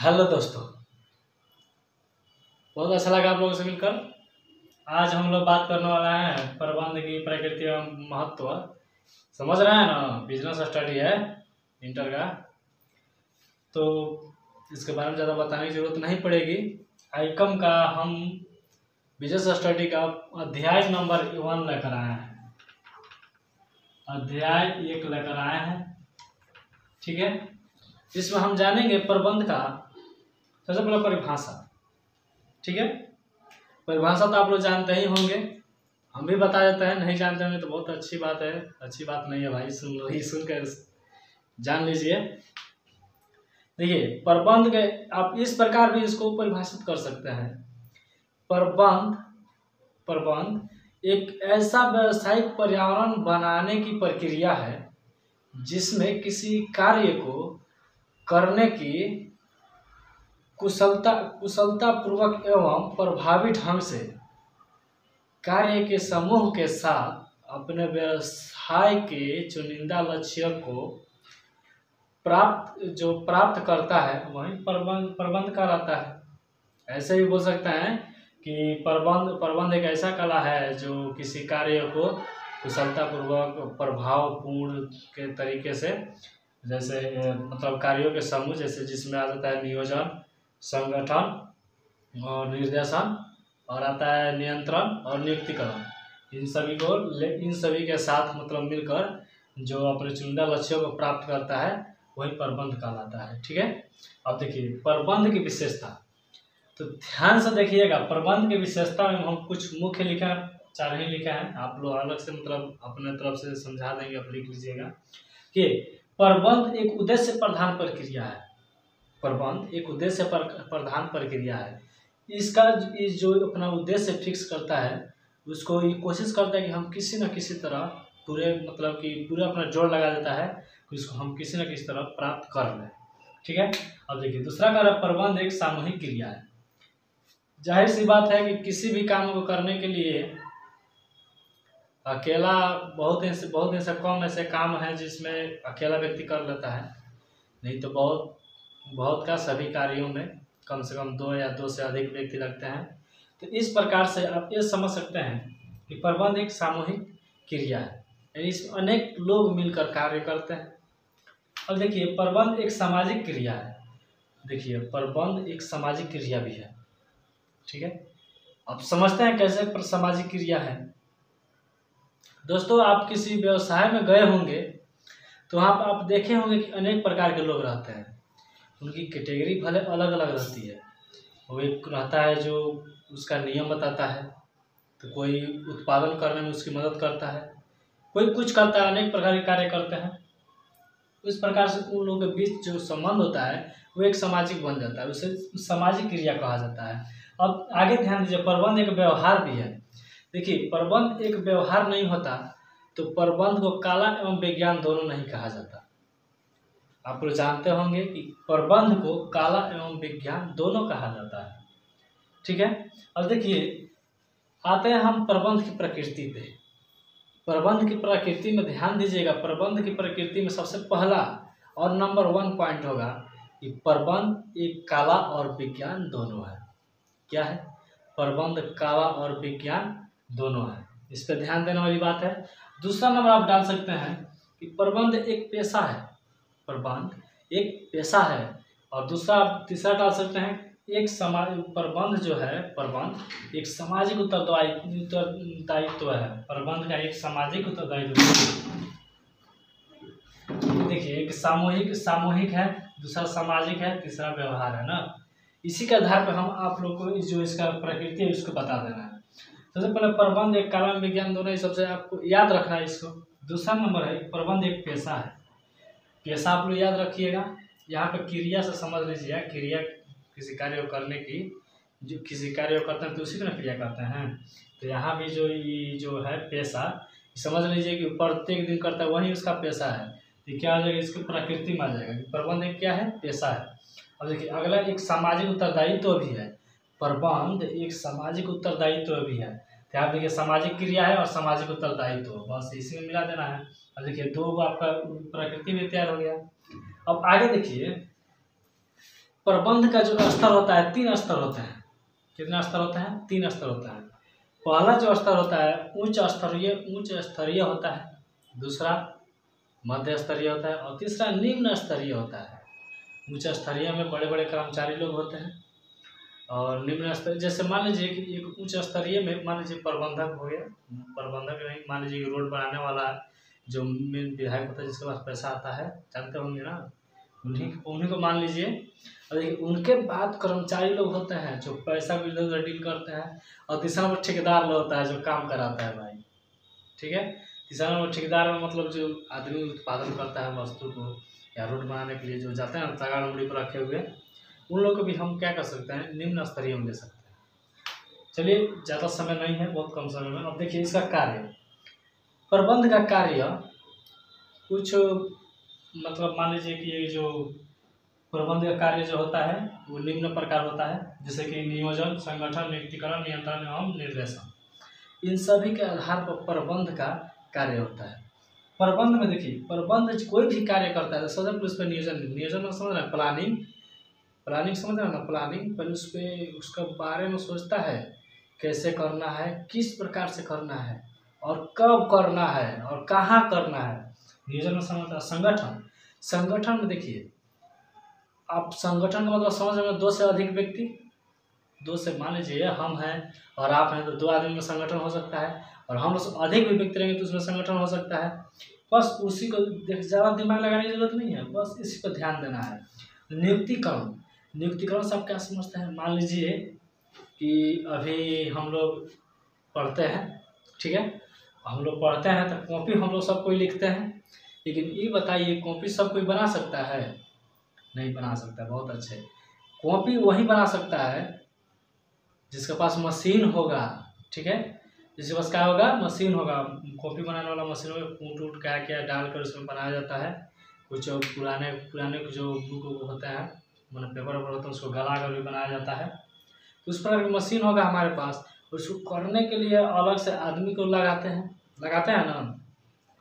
Hello दोस्तों, बहुत अच्छा लगा आप लोगों से मिलकर। आज हम लोग बात करने वाला है प्रबंध की प्रकृति एवं महत्व। समझ रहे हैं ना, बिजनेस स्टडी है इंटर का, तो इसके बारे में ज़्यादा बताने की जरूरत नहीं पड़ेगी। आइकम का हम बिजनेस स्टडी का अध्याय नंबर 1 लेकर आए हैं, अध्याय 1 लेकर आए हैं। ठीक है, इसमें हम जानेंगे प्रबंध का सबसे पहले परिभाषा। ठीक है, परिभाषा तो आप लोग जानते ही होंगे, हम भी बता देते हैं। नहीं जानते होंगे तो बहुत अच्छी बात है, अच्छी बात नहीं है भाई, सुनकर जान लीजिए। देखिए, प्रबंध के आप इस प्रकार भी इसको परिभाषित कर सकते हैं। प्रबंध एक ऐसा व्यावसायिक पर्यावरण बनाने की प्रक्रिया है जिसमें किसी कार्य को करने की कुशलतापूर्वक एवं प्रभावी ढंग से कार्य के समूह के साथ अपने व्यवसाय के चुनिंदा लक्ष्य को प्राप्त करता है, वही प्रबंध कहलाता है। ऐसे भी बोल सकते हैं कि प्रबंध एक ऐसा कला है जो किसी कार्य को कुशलतापूर्वक प्रभावपूर्ण के तरीके से, जैसे मतलब कार्यों के समूह, जैसे जिसमें आ जाता है नियोजन, संगठन और निर्देशन, और आता है नियंत्रण और नियुक्तिकरण। इन सभी के साथ मतलब मिलकर जो अपने चुनिंदा लक्ष्यों को प्राप्त करता है वही प्रबंध कहलाता है। ठीक है, अब देखिए प्रबंध की विशेषता, तो ध्यान से देखिएगा। प्रबंध की विशेषता में हम कुछ मुख्य लिखा, 4 ही लिखा है, आप लोग अलग से मतलब अपने तरफ से समझा देंगे, आप लिख लीजिएगा कि प्रबंध एक उद्देश्य प्रधान प्रक्रिया है। प्रबंध एक उद्देश्य प्रधान प्रक्रिया है। इसका जो अपना उद्देश्य फिक्स करता है, उसको ये कोशिश करता है कि हम किसी न किसी तरह पूरा अपना जोर लगा देता है कि इसको हम किसी न किसी तरह प्राप्त कर लें। ठीक है, अब देखिए दूसरा कार्य, प्रबंध एक सामूहिक क्रिया है। जाहिर सी बात है कि किसी भी काम को करने के लिए अकेला बहुत ऐसे कम ऐसे काम है जिसमें अकेला व्यक्ति कर लेता है, नहीं तो बहुत का सभी कार्यों में कम से कम 2 या 2 से अधिक व्यक्ति लगते हैं। तो इस प्रकार से आप ये समझ सकते हैं कि प्रबंध एक सामूहिक क्रिया है, यानी इसमें अनेक लोग मिलकर कार्य करते हैं। अब देखिए प्रबंध एक सामाजिक क्रिया है। देखिए प्रबंध एक सामाजिक क्रिया भी है। ठीक है, अब समझते हैं कैसे सामाजिक क्रिया है। दोस्तों, आप किसी व्यवसाय में गए होंगे तो वहाँ पर आप देखे होंगे कि अनेक प्रकार के लोग रहते हैं। उनकी कैटेगरी भले अलग अलग रहती है। वो एक रहता है जो उसका नियम बताता है, तो कोई उत्पादन करने में उसकी मदद करता है, कोई कुछ करता है, अनेक प्रकार के कार्य करते हैं। इस प्रकार से उन लोगों के बीच जो संबंध होता है वो एक सामाजिक बन जाता है, उसे सामाजिक क्रिया कहा जाता है। अब आगे ध्यान दीजिए, प्रबंध एक व्यवहार भी है। देखिए प्रबंध एक व्यवहार नहीं होता तो प्रबंध को कला एवं विज्ञान दोनों नहीं कहा जाता। आप लोग जानते होंगे कि प्रबंध को कला एवं विज्ञान दोनों कहा जाता है। ठीक है, अब देखिए आते हैं हम प्रबंध की प्रकृति पे। प्रबंध की प्रकृति में ध्यान दीजिएगा। प्रबंध की प्रकृति में सबसे पहला और नंबर 1 पॉइंट होगा कि प्रबंध एक कला और विज्ञान दोनों है। क्या है? प्रबंध कला और विज्ञान दोनों है, इस पर ध्यान देने वाली बात है। दूसरा नंबर आप डाल सकते हैं कि प्रबंध एक पेशा है। प्रबंध एक पेशा है। और तीसरा डाल सकते हैं प्रबंध जो है, प्रबंध एक सामाजिक उत्तरदायित्व है। प्रबंध का एक सामाजिक उत्तरदायित्व है। देखिए एक सामूहिक है, दूसरा सामाजिक है, तीसरा व्यवहार है ना। इसी के आधार पर हम आप लोग को जो इसका प्रकृति है उसको बता देना है। सबसे पहले प्रबंध एक कला विज्ञान दोनों ही, सबसे आपको याद रखना है इसको। दूसरा नंबर है प्रबंध एक पेशा है। पेशा आप लोग याद रखिएगा। यहाँ पे क्रिया से समझ लीजिए, क्रिया किसी कार्य को करने की, जो किसी कार्य को करते हैं तो उसी को क्रिया करते हैं। तो यहाँ भी जो है पेशा, समझ लीजिए कि प्रत्येक दिन करता है वही उसका पेशा है। तो क्या हो जाएगा, इसकी प्रकृति में आ जाएगा कि प्रबंध एक क्या है, पेशा है। अब देखिए अगला एक सामाजिक उत्तरदायित्व भी है। प्रबंध एक सामाजिक उत्तरदायित्व भी है। तो आप देखिए सामाजिक क्रिया है और सामाजिक उत्तरदायित्व, बस इसी में मिला देना है। अब देखिए 2 आपका प्रकृति भी तैयार हो गया। अब आगे देखिए प्रबंध का जो स्तर होता है 3 स्तर होते हैं। कितना स्तर होता है? 3 स्तर होता है। पहला जो स्तर होता है उच्च स्तरीय होता है, दूसरा मध्य स्तरीय होता है और तीसरा निम्न स्तरीय होता है। उच्च स्तरीय में बड़े बड़े कर्मचारी लोग होते हैं और निम्न स्तर जैसे मान लीजिए कि एक उच्च स्तरीय में मान लीजिए प्रबंधक हो गया, प्रबंधक नहीं, मान लीजिए कि रोड बनाने वाला जो मेन विधायक होता है जिसके पास पैसा आता है, जानते होंगे ना, उन्हीं को मान लीजिए। और देखिए उनके बाद कर्मचारी लोग होते हैं जो पैसा भी इधर उधर डील करते हैं और तीसरा नंबर ठेकेदार लोग होता है जो काम कराता है भाई, ठीक है। तीसरा नंबर ठेकेदार में मतलब जो आदमी उत्पादन करता है वस्तु को या रोड बनाने के लिए जो जाते हैं तगाड़ उंगली पर रखे हुए, उन लोगों को भी हम क्या कर सकते हैं, निम्न स्तरीय में ले सकते हैं। चलिए ज़्यादा समय नहीं है, बहुत कम समय में। अब देखिए इसका कार्य, प्रबंध का कार्य कुछ मतलब मान लीजिए कि ये जो प्रबंध का कार्य जो होता है वो निम्न प्रकार होता है, जैसे कि नियोजन, संगठन, नियुक्तिकरण, नियंत्रण एवं निर्देशन। इन सभी के आधार पर प्रबंध का कार्य होता है। प्रबंध में देखिए, प्रबंध कोई भी कार्य करता है सबसे पहले उस पर नियोजन में समझ रहे हैं, प्लानिंग समझ रहे हैं ना, प्लानिंग पहले उस पर उसका बारे में सोचता है कैसे करना है, किस प्रकार से करना है और कब करना है और कहाँ करना है। नियोजन में समझता है। संगठन में देखिए, आप संगठन का मतलब समझ रहे हैं, 2 से अधिक व्यक्ति, 2 से मान लीजिए हम हैं और आप हैं तो 2 आदमी में संगठन हो सकता है, और हम लोग अधिक भी व्यक्ति रहेंगे तो उसमें संगठन हो सकता है। बस उसी को ज़्यादा दिमाग लगाने की जरूरत नहीं है, बस इसी पर ध्यान देना है। नियुक्तिकरण से आप क्या समझते हैं? मान लीजिए कि अभी हम लोग पढ़ते हैं, ठीक है, हम लोग पढ़ते हैं तो कॉपी हम लोग सब कोई लिखते हैं, लेकिन ये बताइए कॉपी सब कोई बना सकता है? नहीं बना सकता। बहुत अच्छे, कॉपी वही बना सकता है जिसके पास मशीन होगा, ठीक है, जिसके पास क्या होगा? मशीन होगा। कॉपी बनाने वाला मशीन होगा, कूट उट क्या डालकर उसमें बनाया जाता है। कुछ पुराने जो बुक होते हैं, मतलब पेपर वेपर होता है, उसको गला कर भी बनाया जाता है। तो उस पर मशीन होगा हमारे पास, उसको करने के लिए अलग से आदमी को लगाते हैं ना,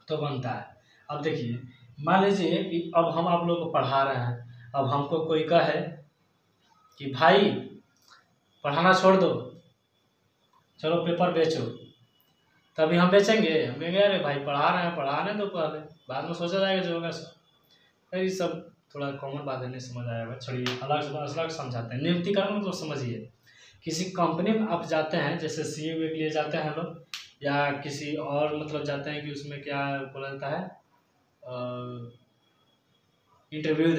तो बनता है। अब देखिए मान लीजिए कि अब हम आप लोग को पढ़ा रहे हैं, अब हमको कोई कहे कि भाई पढ़ाना छोड़ दो, चलो पेपर बेचो, तभी हम बेचेंगे? हम कहेंगे अरे भाई पढ़ा रहे हैं, पढ़ाने दो पहले, बाद में सोचा जाएगा जो होगा सो। ये सब थोड़ा कॉमन बात है, नहीं समझ आएगा, छोड़िए, अलग समझाते हैं। नियुक्तिकरण मतलब समझिए, किसी कंपनी में आप जाते हैं, जैसे सीए के लिए जाते हैं लोग, या किसी और मतलब जाते हैं कि उसमें क्या बोला जाता है, इंटरव्यू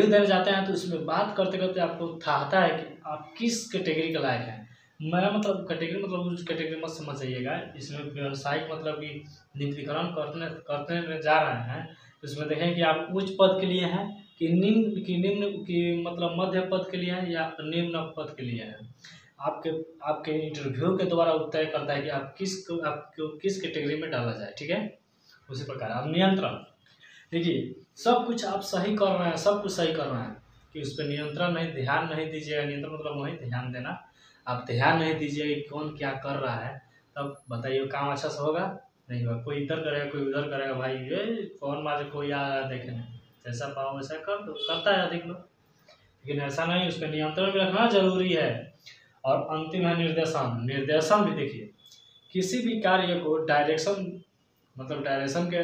देने जाते हैं, तो उसमें बात करते करते आपको था है कि आप किस कैटेगरी के लायक हैं। मेरा मतलब कैटेगरी मतलब उस कैटेगरी मत समझ जाइएगा, इसमें व्यवसायिक मतलब कि नियुक्तिकरण करने जा रहे हैं, तो इसमें देखें कि आप उच्च पद के लिए हैं कि निम्न की मतलब मध्य पद के लिए हैं या निम्न पद के लिए हैं। आपके इंटरव्यू के द्वारा तय करता है कि आपको किस कैटेगरी में डाला जाए, ठीक है। उसी प्रकार अब नियंत्रण, देखिए सब कुछ आप सही कर रहे हैं, सब कुछ सही कर रहे हैं कि उस पर ध्यान नहीं दीजिएगा। नियंत्रण मतलब वही ध्यान देना, आप ध्यान नहीं दीजिएगा कि कौन क्या कर रहा है, तब बताइए काम अच्छा से होगा? नहीं होगा। कोई इधर करेगा, कोई उधर करेगा, भाई ये कौन मारे, कोई आ रहा है देखने, जैसा पाओ वैसा कर दो, करता है अधिक लोग, लेकिन ऐसा नहीं, उस पर नियंत्रण भी रखना जरूरी है। और अंतिम है निर्देशन भी देखिए, किसी भी कार्य को डायरेक्शन के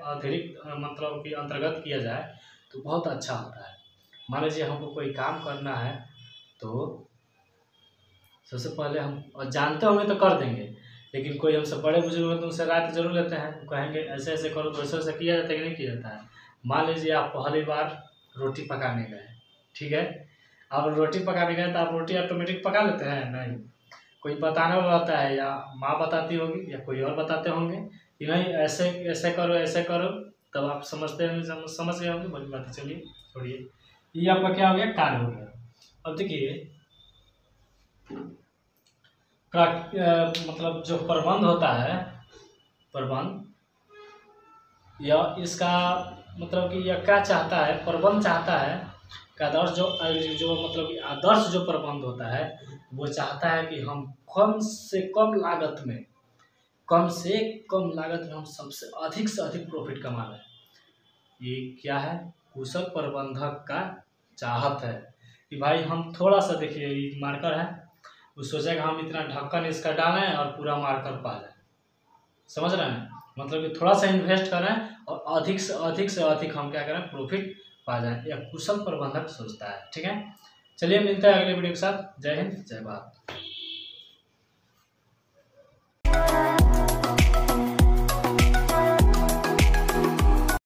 अतिरिक्त मतलब कि अंतर्गत किया जाए तो बहुत अच्छा होता है। मान लीजिए हमको कोई काम करना है, तो सबसे पहले हम जानते होंगे तो कर देंगे, लेकिन कोई हमसे बड़े बुजुर्ग हैं तो उनसे राय तो जरूर लेते हैं, कहेंगे ऐसे ऐसे करो, तो ऐसे किया जाता है कि नहीं किया जाता है। मान लीजिए आप पहली बार रोटी पकाने गए, ठीक है, आप रोटी पकाने गए तो आप रोटी ऑटोमेटिक पका लेते हैं? नहीं, कोई बताने वाला होता है, या माँ बताती होगी या कोई और बताते होंगे कि नहीं ऐसे ऐसे करो, तब आप समझ गए होंगे, बड़ी बात है। चलिए छोड़िए, ये आपका क्या हो गया, कार्य हो गया। अब देखिए मतलब जो प्रबंध होता है, या इसका मतलब कि यह क्या चाहता है, प्रबंध चाहता है कि आदर्श जो मतलब कि आदर्श जो प्रबंध होता है वो चाहता है कि हम कम से कम लागत में हम सबसे अधिक से अधिक प्रॉफिट कमा लें। ये क्या है, कुशल प्रबंधक का चाहत है कि भाई हम थोड़ा सा, देखिए ये मार्कर है, वो सोचेगा हम इतना ढक्कन इसका डालें और पूरा मार्कर पा जाए। समझ रहे हैं, मतलब कि थोड़ा सा इन्वेस्ट करें और अधिक से अधिक हम क्या करें, प्रॉफिट पा जाए। यह कुशल प्रबंधक सोचता है। ठीक है, चलिए मिलते हैं अगले वीडियो के साथ। जय हिंद, जय भारत।